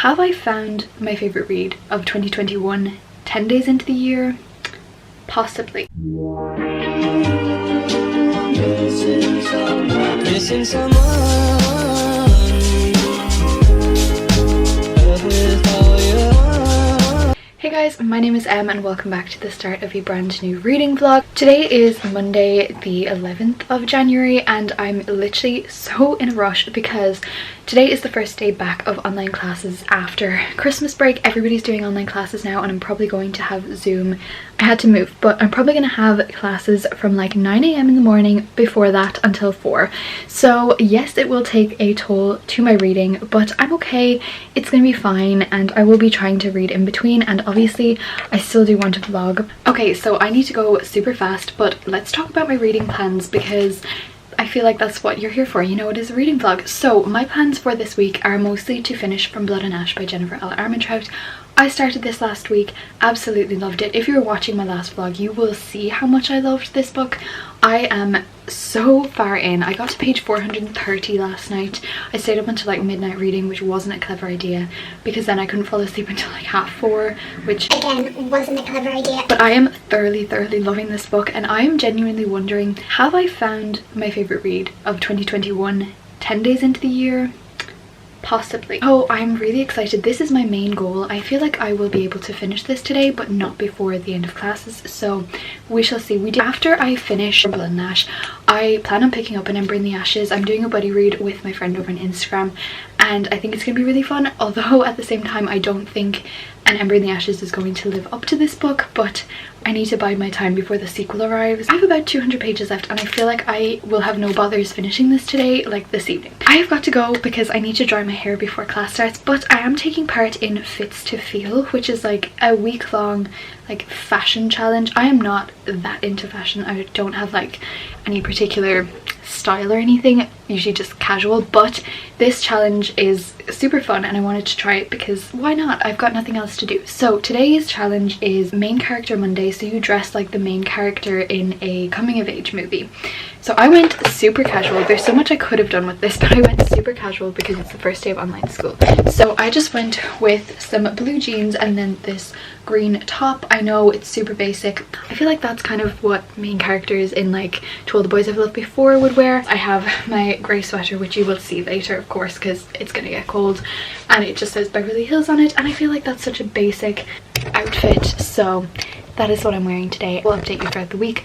Have I found my favourite read of 2021 10 days into the year? Possibly. Missing someone. Hey guys, my name is Em and welcome back to the start of a brand new reading vlog. Today is Monday the 11th of January and I'm literally so in a rush because today is the first day back of online classes after Christmas break. Everybody's doing online classes now and I'm probably going to have Zoom. I had to move, but I'm probably going to have classes from like 9 AM in the morning before that until 4. So yes, it will take a toll to my reading, but I'm okay. It's going to be fine and I will be trying to read in between, and obviously I still do want to vlog. Okay, so I need to go super fast, but let's talk about my reading plans because I feel like that's what you're here for, you know, it is a reading vlog. So my plans for this week are mostly to finish From Blood and Ash by Jennifer L. Armentrout. I started this last week, absolutely loved it. If you're watching my last vlog, you will see how much I loved this book. I am so far in. I got to page 430 last night. I stayed up until like midnight reading, which wasn't a clever idea because then I couldn't fall asleep until like 4:30, which again wasn't a clever idea. But I am thoroughly loving this book and I am genuinely wondering, have I found my favourite read of 2021 10 days into the year? Possibly. Oh, I'm really excited. This is my main goal. I feel like I will be able to finish this today, but not before the end of classes, so we shall see. After I finish Blood and Ash, I plan on picking up an Ember in the Ashes. I'm doing a buddy read with my friend over on Instagram and I think it's gonna be really fun, although at the same time I don't think an Ember in the Ashes is going to live up to this book, but I need to bide my time before the sequel arrives. I have about 200 pages left and I feel like I will have no bothers finishing this today, like this evening. I have got to go because I need to dry my hair before class starts, but I am taking part in Fits to Feel, which is like a week-long like fashion challenge. I am not that into fashion. I don't have like any particular style or anything, usually just casual, but this challenge is super fun and I wanted to try it because why not? I've got nothing else to do. So today's challenge is Main Character Monday, so you dress like the main character in a coming of age movie. So I went super casual. There's so much I could have done with this, but I went super casual because it's the first day of online school. So I just went with some blue jeans and then this green top. I know it's super basic. I feel like that's kind of what main characters in like To All the Boys I've Loved Before would wear. I have my grey sweater, which you will see later of course because it's gonna get cold, and it just says Beverly Hills on it, and I feel like that's such a basic outfit, so that is what I'm wearing today. I'll update you throughout the week.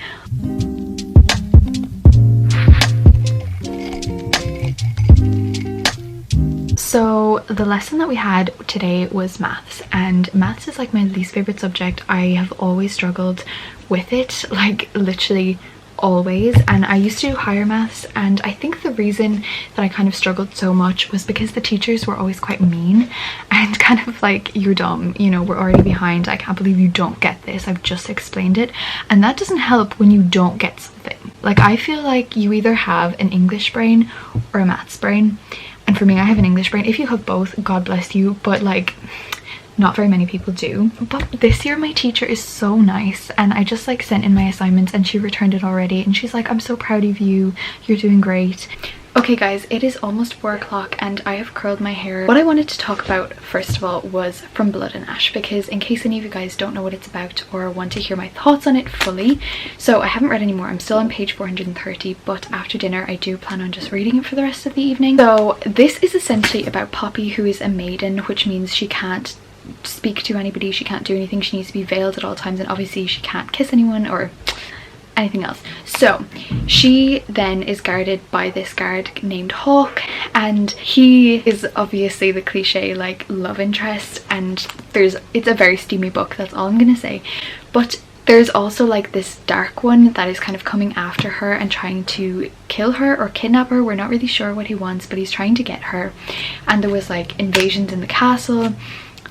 So the lesson that we had today was maths, and maths is like my least favorite subject. I have always struggled with it, like literally always, and I used to do higher maths, and I think the reason that I kind of struggled so much was because the teachers were always quite mean and kind of like, you're dumb, you know, we're already behind, I can't believe you don't get this, I've just explained it. And that doesn't help when you don't get something. Like I feel like you either have an English brain or a maths brain, and for me I have an English brain. If you have both, God bless you, but like not very many people do. But this year my teacher is so nice and I just like sent in my assignments and she returned it already and she's like, I'm so proud of you, you're doing great. Okay guys, it is almost 4 o'clock and I have curled my hair. What I wanted to talk about first of all was From Blood and Ash, because in case any of you guys don't know what it's about or want to hear my thoughts on it fully, so I haven't read any more. I'm still on page 430, but after dinner I do plan on just reading it for the rest of the evening. So this is essentially about Poppy, who is a maiden, which means she can't speak to anybody, she can't do anything, she needs to be veiled at all times, and obviously she can't kiss anyone or anything else. So she then is guarded by this guard named Hawk, and he is obviously the cliche like love interest, and it's a very steamy book, that's all I'm gonna say. But there's also like this dark one that is kind of coming after her and trying to kill her or kidnap her. We're not really sure what he wants, but he's trying to get her. And there was like invasions in the castle,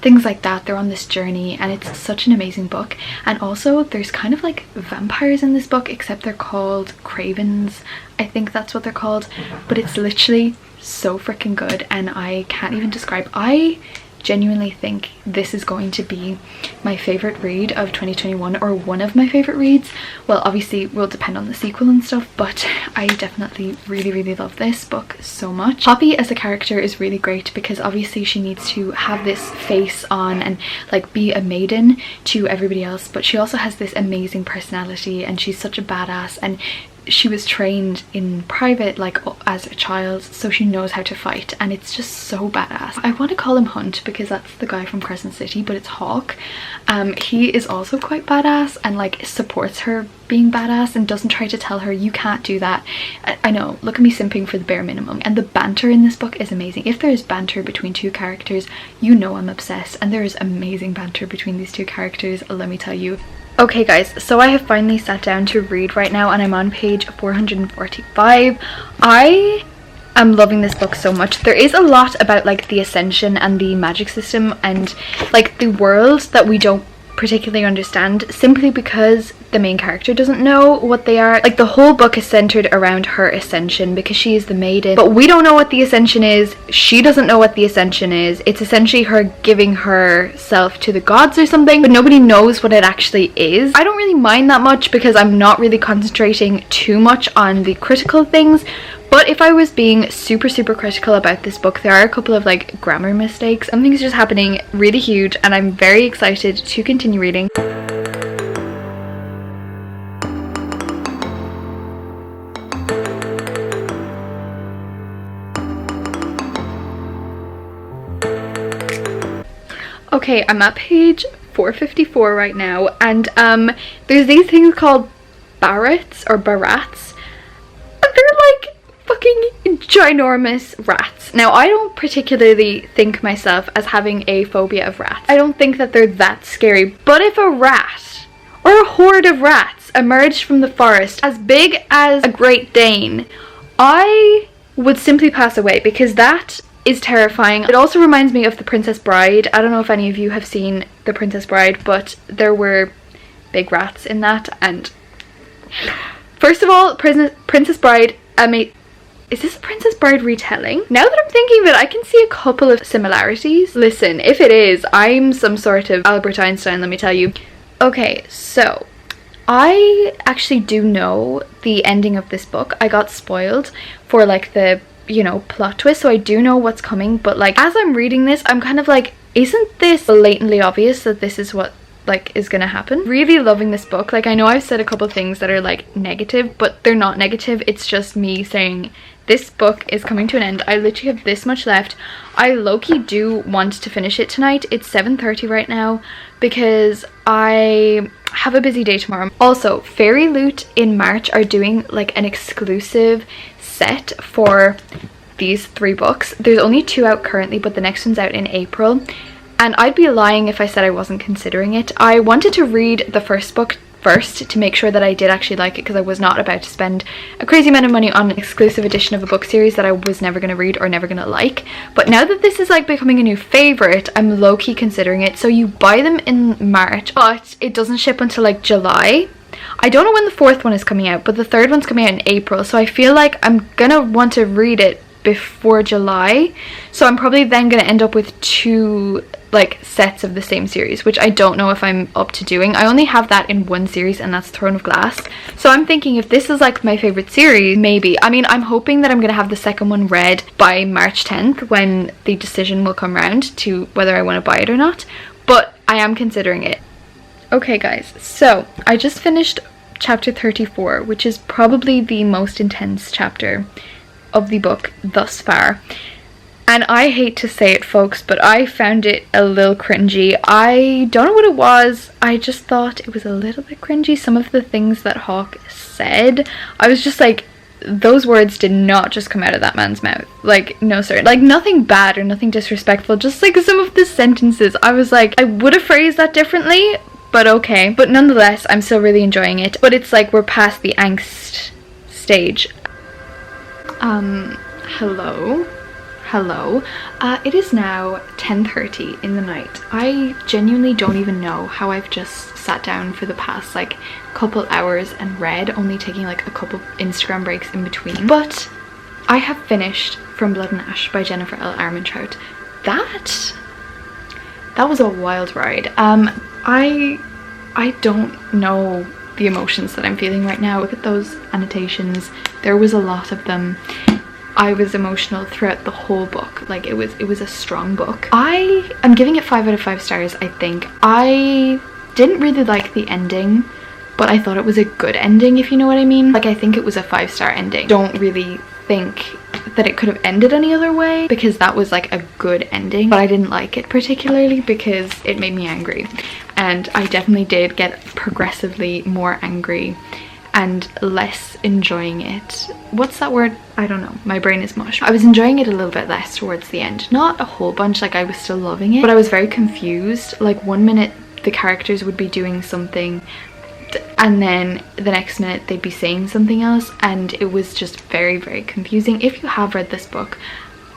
things like that. They're on this journey and it's such an amazing book. And also there's kind of like vampires in this book, except they're called cravens, I think that's what they're called, but it's literally so freaking good and I can't even describe. I genuinely think this is going to be my favorite read of 2021, or one of my favorite reads. Well, obviously it will depend on the sequel and stuff, but I definitely really love this book so much. Poppy as a character is really great because obviously she needs to have this face on and like be a maiden to everybody else, but she also has this amazing personality and she's such a badass, and she was trained in private like as a child, so she knows how to fight, and it's just so badass. I want to call him Hunt because that's the guy from Crescent City, but it's Hawk. He is also quite badass and like supports her being badass and doesn't try to tell her you can't do that. I know, look at me simping for the bare minimum. And the banter in this book is amazing. If there is banter between two characters, you know I'm obsessed, and there is amazing banter between these two characters, let me tell you. Okay guys, so I have finally sat down to read right now and I'm on page 445. I am loving this book so much. There is a lot about like the Ascension and the magic system and like the world that we don't particularly understand, simply because the main character doesn't know what they are. Like the whole book is centered around her ascension because she is the maiden, but we don't know what the ascension is. She doesn't know what the ascension is. It's essentially her giving herself to the gods or something, but nobody knows what it actually is. I don't really mind that much because I'm not really concentrating too much on the critical things. But if I was being super critical about this book, there are a couple of like grammar mistakes. Something's just happening really huge and I'm very excited to continue reading. Okay, I'm at page 454 right now, and there's these things called barrets or barats. They're like fucking ginormous rats. Now, I don't particularly think myself as having a phobia of rats. I don't think that they're that scary, but if a rat or a horde of rats emerged from the forest as big as a Great Dane, I would simply pass away because that is terrifying. It also reminds me of The Princess Bride. I don't know if any of you have seen The Princess Bride, but there were big rats in that. And first of all, Princess Bride, is this a Princess Bride retelling? Now that I'm thinking of it, I can see a couple of similarities. Listen, if it is, I'm some sort of Albert Einstein, let me tell you. Okay, so I actually do know the ending of this book. I got spoiled for like the, you know, plot twist, so I do know what's coming, but like as I'm reading this, I'm kind of like, isn't this blatantly obvious that this is what like is gonna happen? Really loving this book. Like I know I've said a couple things that are like negative, but they're not negative. It's just me saying this book is coming to an end. I literally have this much left. I low-key do want to finish it tonight. It's 7:30 right now because I have a busy day tomorrow. Also, Fairy Loot in March are doing like an exclusive set for these 3 books. There's only 2 out currently, but the next one's out in April. And I'd be lying if I said I wasn't considering it. I wanted to read the first book first to make sure that I did actually like it, because I was not about to spend a crazy amount of money on an exclusive edition of a book series that I was never going to read or never going to like. But now that this is like becoming a new favorite, I'm low-key considering it. So you buy them in March, but it doesn't ship until like July. I don't know when the 4th one is coming out, but the 3rd one's coming out in April, so I feel like I'm gonna want to read it before July, so I'm probably then gonna end up with 2 like sets of the same series, which I don't know if I'm up to doing. I only have that in one series, and that's Throne of Glass. So I'm thinking if this is like my favorite series, maybe. I mean, I'm hoping that I'm gonna have the second one read by March 10th when the decision will come round to whether I want to buy it or not, but I am considering it. Okay guys, so I just finished chapter 34, which is probably the most intense chapter of the book thus far. And I hate to say it, folks, but I found it a little cringy. I don't know what it was. I just thought it was a little bit cringy. Some of the things that Hawk said, I was just like, those words did not just come out of that man's mouth. Like, no sir. Like, nothing bad or nothing disrespectful. Just like some of the sentences, I was like, I would have phrased that differently, but okay. But nonetheless, I'm still really enjoying it. But it's like we're past the angst stage. Hello. It is now 10:30 in the night. I genuinely don't even know how I've just sat down for the past like couple hours and read, only taking like a couple Instagram breaks in between. But I have finished From Blood and Ash by Jennifer L. Armentrout. That that was a wild ride. I don't know the emotions that I'm feeling right now. Look at those annotations. There was a lot of them. I was emotional throughout the whole book. Like it was a strong book. I am giving it 5 out of 5 stars, I think. I didn't really like the ending, but I thought it was a good ending, if you know what I mean. Like I think it was a 5-star ending. Don't really think that it could have ended any other way, because that was like a good ending, but I didn't like it particularly because it made me angry, and I definitely did get progressively more angry and less enjoying it. What's that word? I don't know, my brain is mush. I was enjoying it a little bit less towards the end, not a whole bunch, like I was still loving it, but I was very confused. Like one minute the characters would be doing something and then the next minute they'd be saying something else, and it was just very, very confusing. If you have read this book,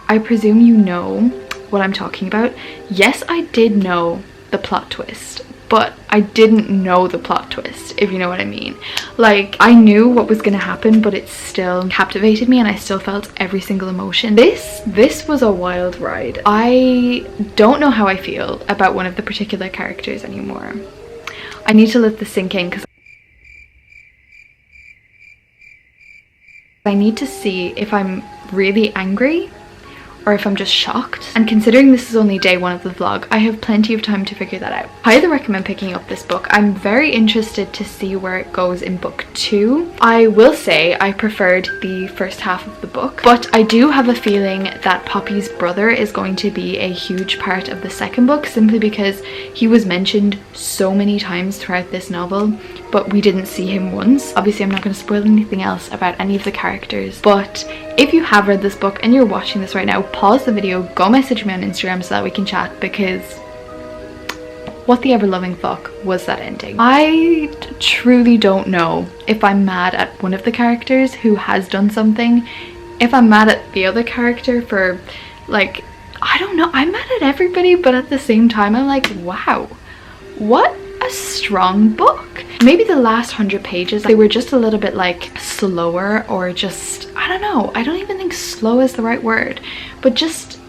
I presume you know what I'm talking about. Yes, I did know the plot twist, but I didn't know the plot twist, if you know what I mean. Like I knew what was going to happen, but it still captivated me and I still felt every single emotion. This was a wild ride. I don't know how I feel about one of the particular characters anymore. I need to let this sink in because I need to see if I'm really angry or if I'm just shocked. And considering this is only day 1 of the vlog, I have plenty of time to figure that out. I highly recommend picking up this book. I'm very interested to see where it goes in book 2. I will say I preferred the first half of the book, but I do have a feeling that Poppy's brother is going to be a huge part of the second book, simply because he was mentioned so many times throughout this novel, but we didn't see him once. Obviously I'm not going to spoil anything else about any of the characters, but if you have read this book and you're watching this right now, pause the video, go message me on Instagram so that we can chat, because what the ever-loving fuck was that ending? I truly don't know if I'm mad at one of the characters who has done something, if I'm mad at the other character for, like, I don't know, I'm mad at everybody, but at the same time I'm like, wow, what a strong book. Maybe the last 100 pages, they were just a little bit like slower, or just, I don't know, I don't even think slow is the right word, but just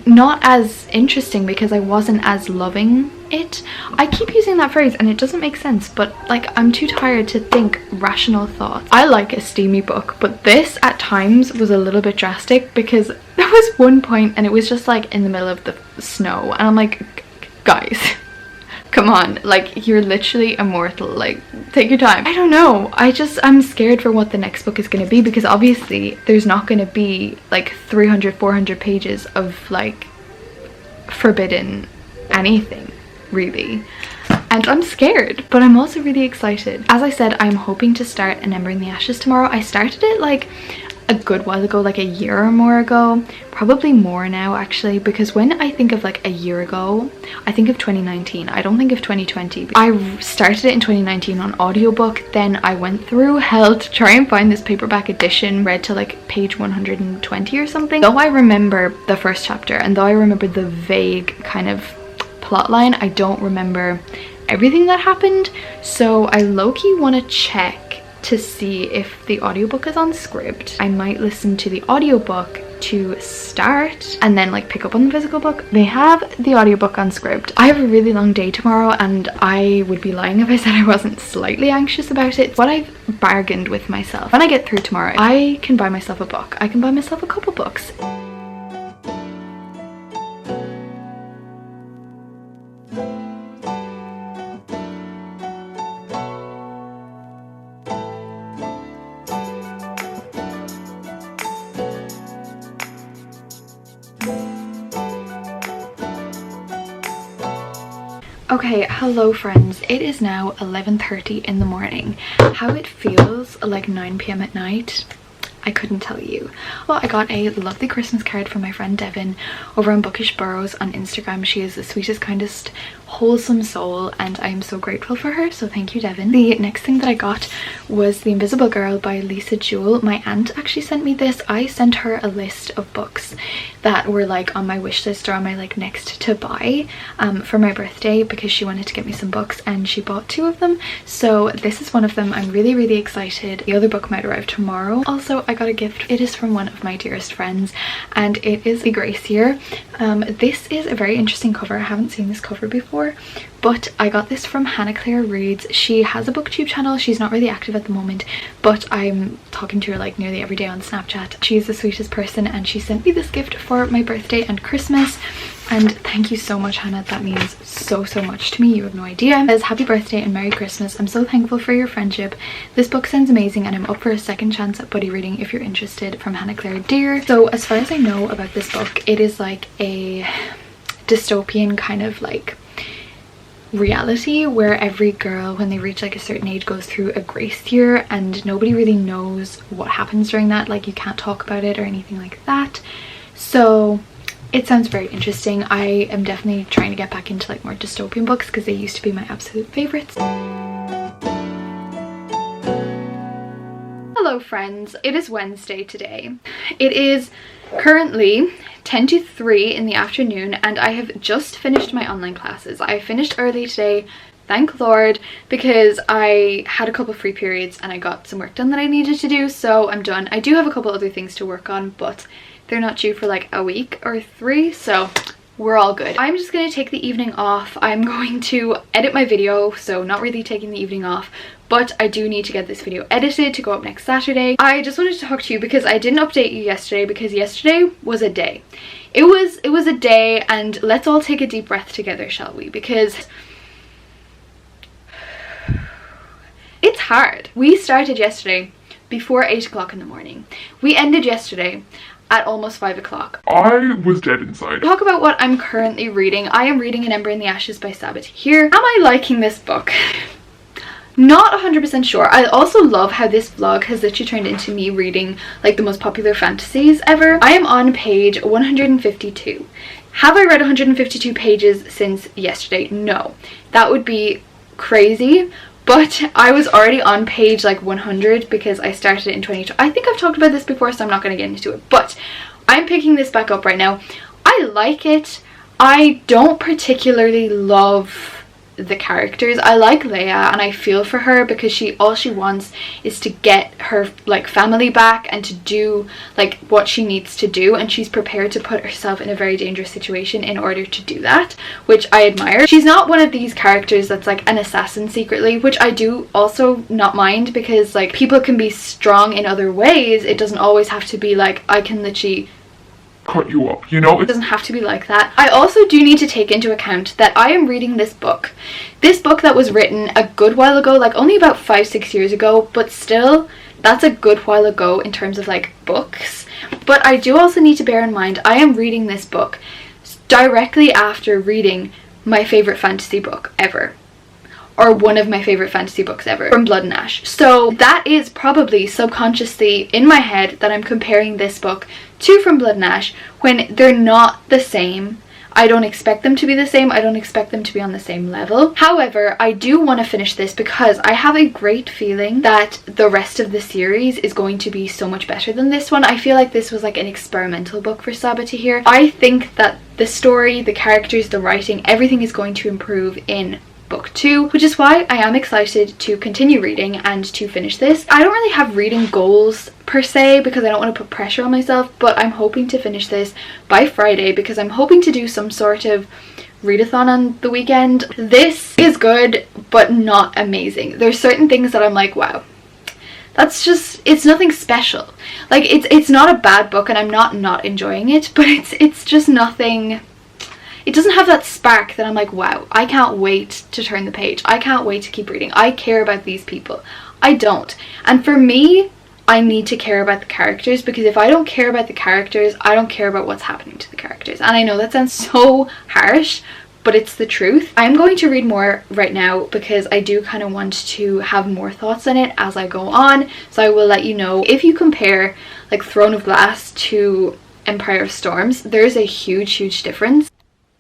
not as interesting because I wasn't as loving it. I keep using that phrase and it doesn't make sense, but like I'm too tired to think rational thoughts. I like a steamy book, but this at times was a little bit drastic, because there was one point and it was just like in the middle of the snow and I'm like, guys, come on, like you're literally immortal, like take your time. I don't know, I'm scared for what the next book is going to be, because obviously there's not going to be like 300-400 pages of like forbidden anything really, and I'm scared, but I'm also really excited. As I said, I'm hoping to start An Ember in the Ashes tomorrow. I started it like a good while ago, like a year or more ago, probably more now actually, because when I think of like a year ago, I think of 2019. I don't think of 2020. I started it in 2019 on audiobook, then I went through hell to try and find this paperback edition, read to like page 120 or something. Though I remember the first chapter and though I remember the vague kind of plot line, I don't remember everything that happened, so I low-key want to check to see if the audiobook is on Scribd. I might listen to the audiobook to start and then like pick up on the physical book. They have the audiobook on Scribd. I have a really long day tomorrow and I would be lying if I said I wasn't slightly anxious about it. What I've bargained with myself, when I get through tomorrow, I can buy myself a book. I can buy myself a couple books. Okay, hello friends. It is now 11:30 in the morning. How it feels like 9 p.m. at night, I couldn't tell you. Well, I got a lovely Christmas card from my friend Devin over on Bookish Burrows on Instagram. She is the sweetest, kindest, wholesome soul and I am so grateful for her, so thank you, Devin. The next thing that I got was The Invisible Girl by Lisa Jewell. My aunt actually sent me this. I sent her a list of books that were like on my wish list or on my like next to buy for my birthday, because she wanted to get me some books and she bought 2 of them, so this is one of them. I'm really excited. The other book might arrive tomorrow. Also, I I got a gift. It is from one of my dearest friends and it is the Gracier. This is a very interesting cover. I haven't seen this cover before, but I got this from Hannah Claire Reads. She has a booktube channel. She's not really active at the moment, but I'm talking to her like nearly every day on Snapchat. She's the sweetest person and she sent me this gift for my birthday and Christmas. And thank you so much, Hannah. That means so much to me. You have no idea. It says, happy birthday and Merry Christmas. I'm so thankful for your friendship. This book sounds amazing and I'm up for a second chance at buddy reading if you're interested, from Hannah Claire Dear. So as far as I know about this book, it is like a dystopian kind of like reality where every girl when they reach like a certain age goes through a grace year and nobody really knows what happens during that. Like you can't talk about it or anything like that. So it sounds very interesting. I am definitely trying to get back into like more dystopian books because they used to be my absolute favorites. Hello friends, it is Wednesday today. It is currently 10 to 3 in the afternoon and I have just finished my online classes. I finished early today, thank Lord, because I had a couple free periods and I got some work done that I needed to do, so I'm done. I do have a couple other things to work on, but they're not due for like a week or 3, so we're all good. I'm just going to take the evening off. I'm going to edit my video, so not really taking the evening off, but I do need to get this video edited to go up next Saturday. I just wanted to talk to you because I didn't update you yesterday because yesterday was a day. It was a day, and let's all take a deep breath together, shall we? Because it's hard. We started yesterday before 8 o'clock in the morning. We ended yesterday at almost 5 o'clock. I was dead inside. Talk about what I'm currently reading. I am reading An Ember in the Ashes by Sabbath here. Am I liking this book? Not 100% sure. I also love how this vlog has literally turned into me reading like the most popular fantasies ever. I am on page 152. Have I read 152 pages since yesterday? No. That would be crazy. But I was already on page like 100 because I started it in 2020. I think I've talked about this before, so I'm not going to get into it. But I'm picking this back up right now. I like it. I don't particularly love the characters. I like Leia and I feel for her because all she wants is to get her like family back and to do like what she needs to do, and she's prepared to put herself in a very dangerous situation in order to do that, which I admire. She's not one of these characters that's like an assassin secretly, which I do also not mind because like people can be strong in other ways. It doesn't always have to be like I can literally cut you up, you know? It doesn't have to be like that. I also do need to take into account that I am reading this book that was written a good while ago, like only about 5-6 years ago, but still that's a good while ago in terms of like books. But I do also need to bear in mind I am reading this book directly after reading my favorite fantasy book ever, or one of my favorite fantasy books ever, From Blood and Ash. So that is probably subconsciously in my head that I'm comparing this book to From Blood and Ash when they're not the same. I don't expect them to be the same. I don't expect them to be on the same level. However, I do want to finish this because I have a great feeling that the rest of the series is going to be so much better than this one. I feel like this was like an experimental book for Sabati here. I think that the story, the characters, the writing, everything is going to improve in book 2, which is why I am excited to continue reading and to finish this. I don't really have reading goals per se because I don't want to put pressure on myself, but I'm hoping to finish this by Friday because I'm hoping to do some sort of readathon on the weekend. This is good but not amazing. There's certain things that I'm like, wow, that's just, it's nothing special. Like it's not a bad book and I'm not enjoying it, but it's just nothing. It doesn't have that spark that I'm like, wow, I can't wait to turn the page. I can't wait to keep reading. I care about these people. I don't. And for me, I need to care about the characters because if I don't care about the characters, I don't care about what's happening to the characters. And I know that sounds so harsh, but it's the truth. I'm going to read more right now because I do kind of want to have more thoughts on it as I go on. So I will let you know. If you compare like Throne of Glass to Empire of Storms, there's a huge difference.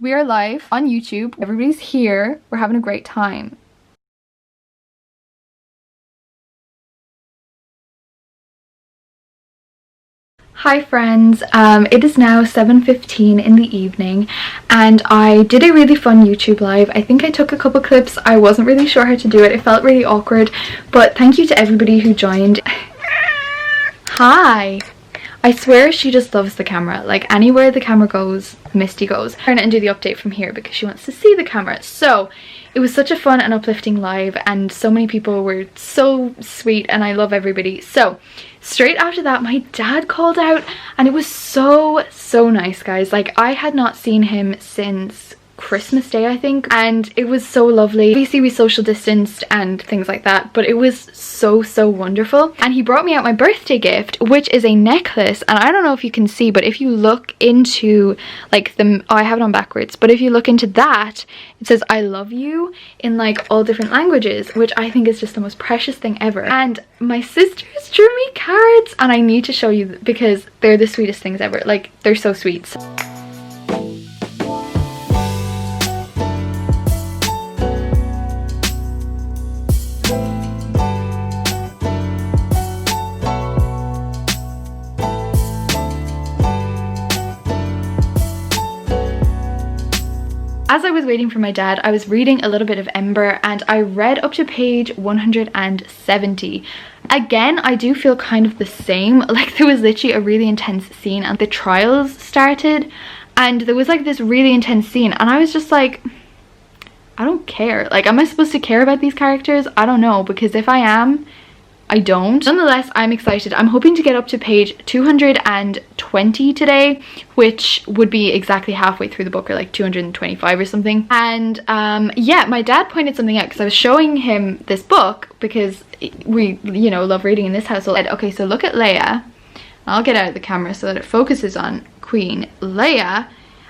We are live on YouTube. Everybody's here. We're having a great time. Hi friends, it is now 7:15 in the evening and I did a really fun YouTube live. I think I took a couple clips. I wasn't really sure how to do it. It felt really awkward, but thank you to everybody who joined. Hi. I swear she just loves the camera. Like anywhere the camera goes, Misty goes. I'm gonna do the update from here because she wants to see the camera. So it was such a fun and uplifting live and so many people were so sweet and I love everybody. So straight after that my dad called out and it was so nice, guys. Like I had not seen him since Christmas Day, I think, and it was so lovely. Obviously we social distanced and things like that, but it was so wonderful. And he brought me out my birthday gift, which is a necklace, and I don't know if you can see, but if you look into like the I have it on backwards, but if you look into that, it says I love you in like all different languages, which I think is just the most precious thing ever. And my sisters drew me cards and I need to show you because they're the sweetest things ever. Like they're so sweet. As I was waiting for my dad, I was reading a little bit of Ember and I read up to page 170. Again, I do feel kind of the same. Like there was literally a really intense scene and the trials started and there was like this really intense scene and I was just like, I don't care. Like, am I supposed to care about these characters? I don't know, because if I am, I don't. Nonetheless, I'm excited. I'm hoping to get up to page 220 today, which would be exactly halfway through the book, or like 225 or something. And yeah, my dad pointed something out because I was showing him this book because we, you know, love reading in this household. And, okay, so look at Leia. I'll get out of the camera so that it focuses on Queen Leia.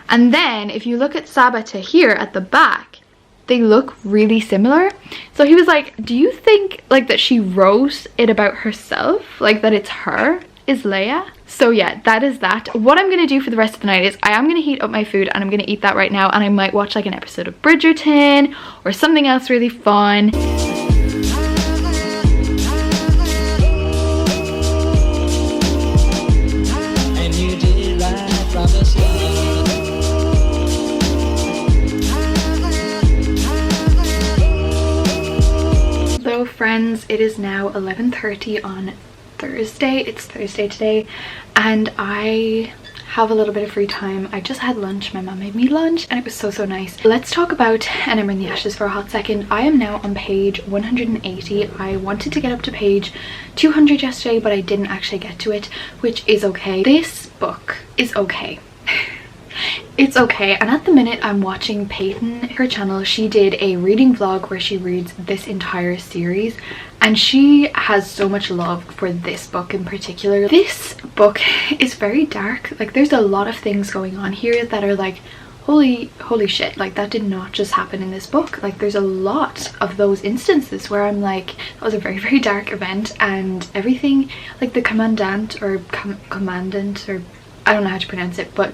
And then if you look at Sabata here at the back, they look really similar. So he was like, do you think like that she wrote it about herself, like that it's her is Leia? So yeah, that is that. What I'm gonna do for the rest of the night is I am gonna heat up my food and I'm gonna eat that right now, and I might watch like an episode of Bridgerton or something else really fun. And you did right from the start. Hello friends, it is now 11:30 on Thursday. It's Thursday today and I have a little bit of free time. I just had lunch. My mom made me lunch and it was so nice. Let's talk about An Ember in the Ashes for a hot second. I am now on page 180. I wanted to get up to page 200 yesterday, but I didn't actually get to it, which is okay. This book is okay. It's okay, and at the minute I'm watching Peyton, her channel. She did a reading vlog where she reads this entire series and she has so much love for this book in particular. This book is very dark. Like there's a lot of things going on here that are like, holy shit, like that did not just happen in this book. Like there's a lot of those instances where I'm like, that was a very dark event, and everything, like the commandant or commandant, or I don't know how to pronounce it, but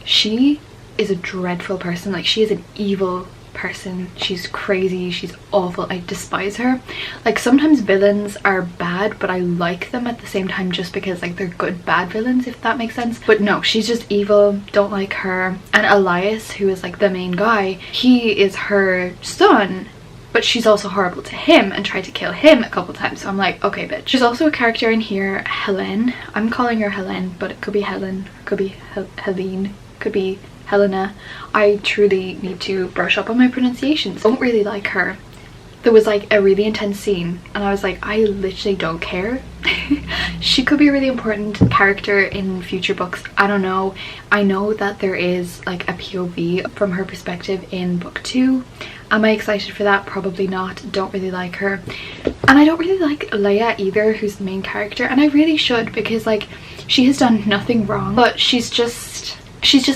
she is a dreadful person. Like she is an evil person. She's crazy, she's awful. I despise her. Like sometimes villains are bad, but I like them at the same time just because like they're good bad villains, if that makes sense. But no, she's just evil. Don't like her. And Elias, who is like the main guy, he is her son, but she's also horrible to him and tried to kill him a couple times. So I'm like, okay bitch. There's also a character in here, Helen. I'm calling her Helen, but it could be Helen, could be Helene, could be Helena. I truly need to brush up on my pronunciations. Don't really like her. There was like a really intense scene and I was like, I literally don't care. She could be a really important character in future books. I don't know. I know that there is like a POV from her perspective in book 2. Am I excited for that? Probably not. Don't really like her. And I don't really like Leia either, who's the main character, and I really should, because like she has done nothing wrong, but she's just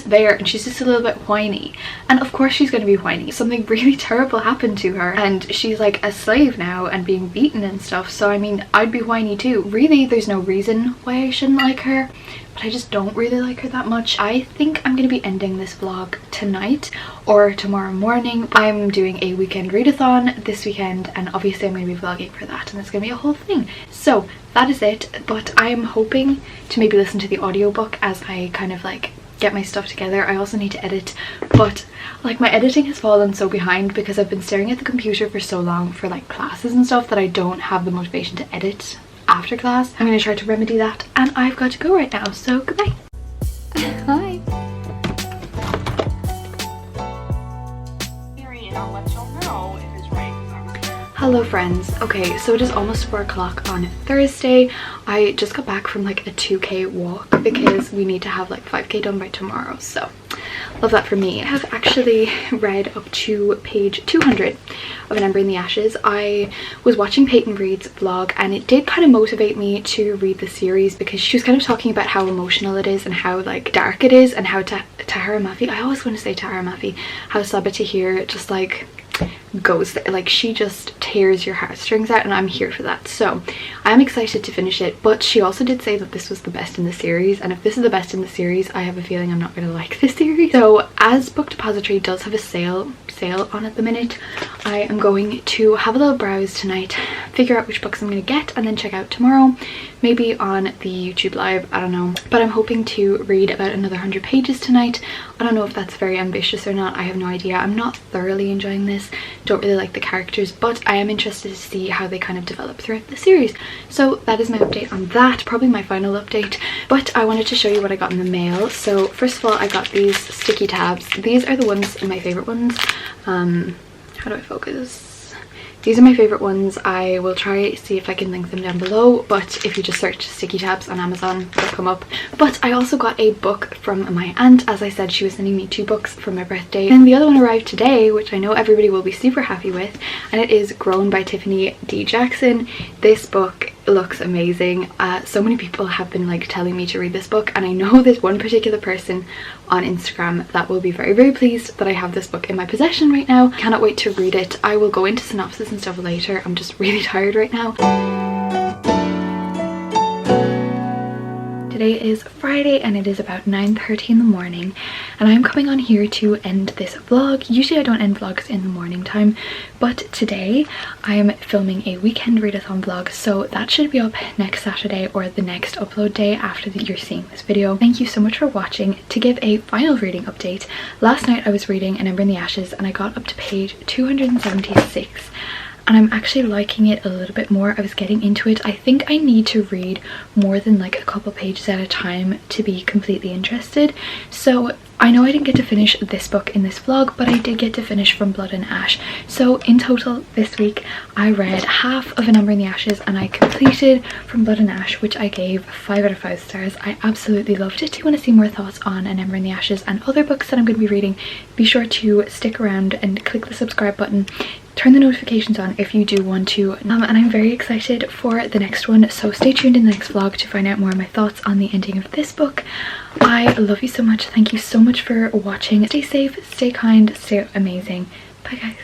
there and she's just a little bit whiny. And of course she's going to be whiny. Something really terrible happened to her and she's like a slave now and being beaten and stuff. So I mean, I'd be whiny too. Really, there's no reason why I shouldn't like her, but I just don't really like her that much. I think I'm going to be ending this vlog tonight or tomorrow morning. I'm doing a weekend readathon this weekend and obviously I'm going to be vlogging for that, and it's going to be a whole thing. So that is it, but I am hoping to maybe listen to the audiobook as I kind of like get my stuff together. I also need to edit, but like my editing has fallen so behind because I've been staring at the computer for so long for like classes and stuff that I don't have the motivation to edit after class. I'm going to try to remedy that, and I've got to go right now, so goodbye. Hi. Hello friends. Okay, so it is almost 4 o'clock on Thursday. I just got back from like a 2k walk because we need to have like 5k done by tomorrow, so love that for me. I have actually read up to page 200 of An Ember in the Ashes. I was watching Peyton Reed's vlog and it did kind of motivate me to read the series because she was kind of talking about how emotional it is and how like dark it is, and how Tahara Mafi, I always want to say Tahara Mafi, how Sabaa Tahir just like goes there. Like she just tears your heartstrings out, and I'm here for that. So I'm excited to finish it, but she also did say that this was the best in the series, and if this is the best in the series, I have a feeling I'm not going to like this series. So as Book Depository does have a sale on at the minute, I am going to have a little browse tonight, figure out which books I'm going to get, and then check out tomorrow, maybe on the YouTube live, I don't know. But I'm hoping to read about another 100 pages tonight. I don't know if that's very ambitious or not, I have no idea. I'm not thoroughly enjoying this, don't really like the characters, but I am interested to see how they kind of develop throughout the series. So that is my update on that, probably my final update. But I wanted to show you what I got in the mail. So first of all, I got these sticky tabs. These are the ones, my favorite ones. How do I focus? These are my favorite ones. I will try see if I can link them down below, but if you just search sticky tabs on Amazon, they'll come up. But I also got a book from my aunt. As I said, she was sending me 2 books for my birthday, and the other one arrived today, which I know everybody will be super happy with, and it is Grown by Tiffany D. Jackson. This book looks amazing. So many people have been like telling me to read this book, and I know there's one particular person on Instagram that will be very, very pleased that I have this book in my possession right now. Cannot wait to read it. I will go into synopsis and stuff later. I'm just really tired right now. Today is Friday and it is about 9:30 in the morning, and I'm coming on here to end this vlog. Usually I don't end vlogs in the morning time, but today I am filming a weekend readathon vlog, so that should be up next Saturday or the next upload day after that you're seeing this video. Thank you so much for watching. To give a final reading update, last night I was reading An Ember in the Ashes and I got up to page 276. And I'm actually liking it a little bit more. I was getting into it. I think I need to read more than like a couple pages at a time to be completely interested. So I know I didn't get to finish this book in this vlog, but I did get to finish From Blood and Ash. So in total this week I read half of An Ember in the Ashes and I completed From Blood and Ash, which I gave 5 out of 5 stars. I absolutely loved it. If you want to see more thoughts on An Ember in the Ashes and other books that I'm going to be reading, be sure to stick around and click the subscribe button. Turn the notifications on if you do want to, and I'm very excited for the next one, so stay tuned in the next vlog to find out more of my thoughts on the ending of this book. I love you so much. Thank you so much for watching. Stay safe, stay kind, stay amazing. Bye guys.